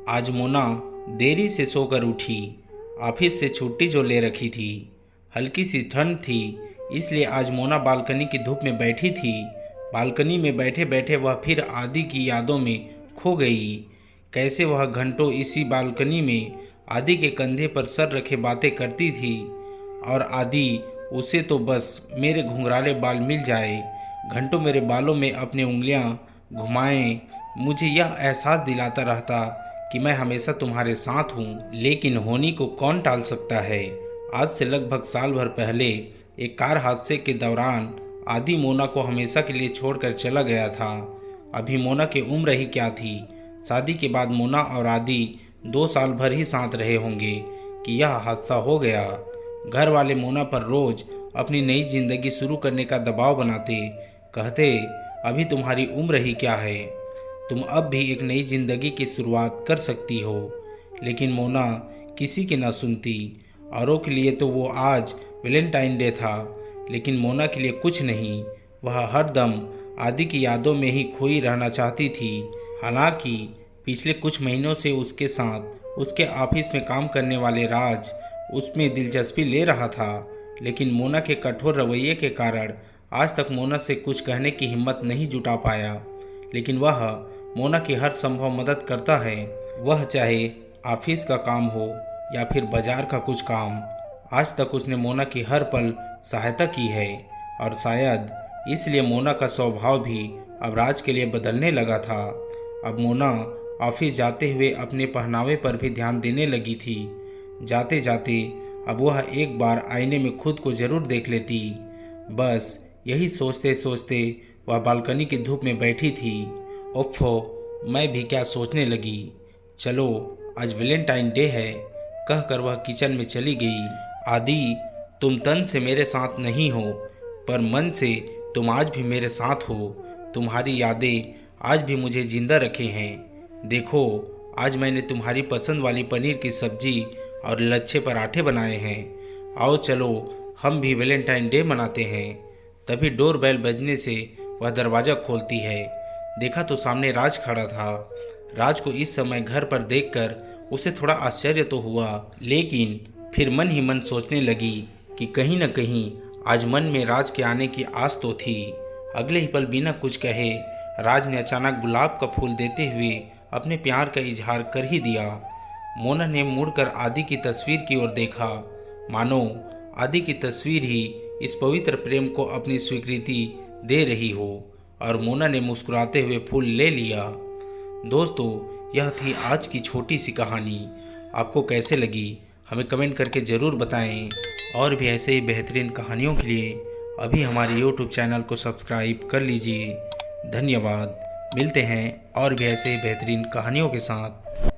आज मोना देरी से सोकर उठी। ऑफिस से छुट्टी जो ले रखी थी। हल्की सी ठंड थी, इसलिए आज मोना बालकनी की धूप में बैठी थी। बालकनी में बैठे बैठे वह फिर आदि की यादों में खो गई। कैसे वह घंटों इसी बालकनी में आदि के कंधे पर सर रखे बातें करती थी, और आदि उसे तो बस मेरे घुंघराले बाल मिल जाए, घंटों मेरे बालों में अपनी उंगलियां घुमाएं, मुझे यह एहसास दिलाता रहता कि मैं हमेशा तुम्हारे साथ हूँ। लेकिन होनी को कौन टाल सकता है। आज से लगभग साल भर पहले एक कार हादसे के दौरान आदि मोना को हमेशा के लिए छोड़कर चला गया था। अभी मोना की उम्र ही क्या थी। शादी के बाद मोना और आदि 2 साल भर ही साथ रहे होंगे कि यह हादसा हो गया। घर वाले मोना पर रोज अपनी नई जिंदगी शुरू करने का दबाव बनाते, कहते अभी तुम्हारी उम्र ही क्या है, तुम अब भी एक नई जिंदगी की शुरुआत कर सकती हो। लेकिन मोना किसी की ना सुनती। औरों के लिए तो वो आज वैलेंटाइन डे था, लेकिन मोना के लिए कुछ नहीं। वह हर दम आदि की यादों में ही खोई रहना चाहती थी। हालांकि पिछले कुछ महीनों से उसके साथ उसके ऑफिस में काम करने वाले राज उसमें दिलचस्पी ले रहा था, लेकिन मोना के कठोर रवैये के कारण आज तक मोना से कुछ कहने की हिम्मत नहीं जुटा पाया। लेकिन वह मोना की हर संभव मदद करता है, वह चाहे ऑफिस का काम हो या फिर बाजार का कुछ काम। आज तक उसने मोना की हर पल सहायता की है, और शायद इसलिए मोना का स्वभाव भी अब राज के लिए बदलने लगा था। अब मोना ऑफिस जाते हुए अपने पहनावे पर भी ध्यान देने लगी थी। जाते जाते अब वह एक बार आईने में खुद को जरूर देख लेती। बस यही सोचते सोचते वह बालकनी की धूप में बैठी थी। ओफो, मैं भी क्या सोचने लगी। चलो आज वैलेंटाइन डे है, कहकर वह किचन में चली गई। आदि, तुम तन से मेरे साथ नहीं हो, पर मन से तुम आज भी मेरे साथ हो। तुम्हारी यादें आज भी मुझे जिंदा रखे हैं। देखो, आज मैंने तुम्हारी पसंद वाली पनीर की सब्जी और लच्छे पराठे बनाए हैं। आओ चलो हम भी वैलेंटाइन डे मनाते हैं। तभी डोरबेल बजने से वह दरवाज़ा खोलती है। देखा तो सामने राज खड़ा था। राज को इस समय घर पर देखकर उसे थोड़ा आश्चर्य तो हुआ, लेकिन फिर मन ही मन सोचने लगी कि कहीं न कहीं आज मन में राज के आने की आस तो थी। अगले ही पल बिना कुछ कहे राज ने अचानक गुलाब का फूल देते हुए अपने प्यार का इजहार कर ही दिया। मोना ने मुड़कर आदि की तस्वीर की ओर देखा, मानो आदि की तस्वीर ही इस पवित्र प्रेम को अपनी स्वीकृति दे रही हो, और मोना ने मुस्कुराते हुए फूल ले लिया। दोस्तों, यह थी आज की छोटी सी कहानी। आपको कैसे लगी हमें कमेंट करके ज़रूर बताएं, और भी ऐसे ही बेहतरीन कहानियों के लिए अभी हमारे YouTube चैनल को सब्सक्राइब कर लीजिए। धन्यवाद। मिलते हैं और भी ऐसे ही बेहतरीन कहानियों के साथ।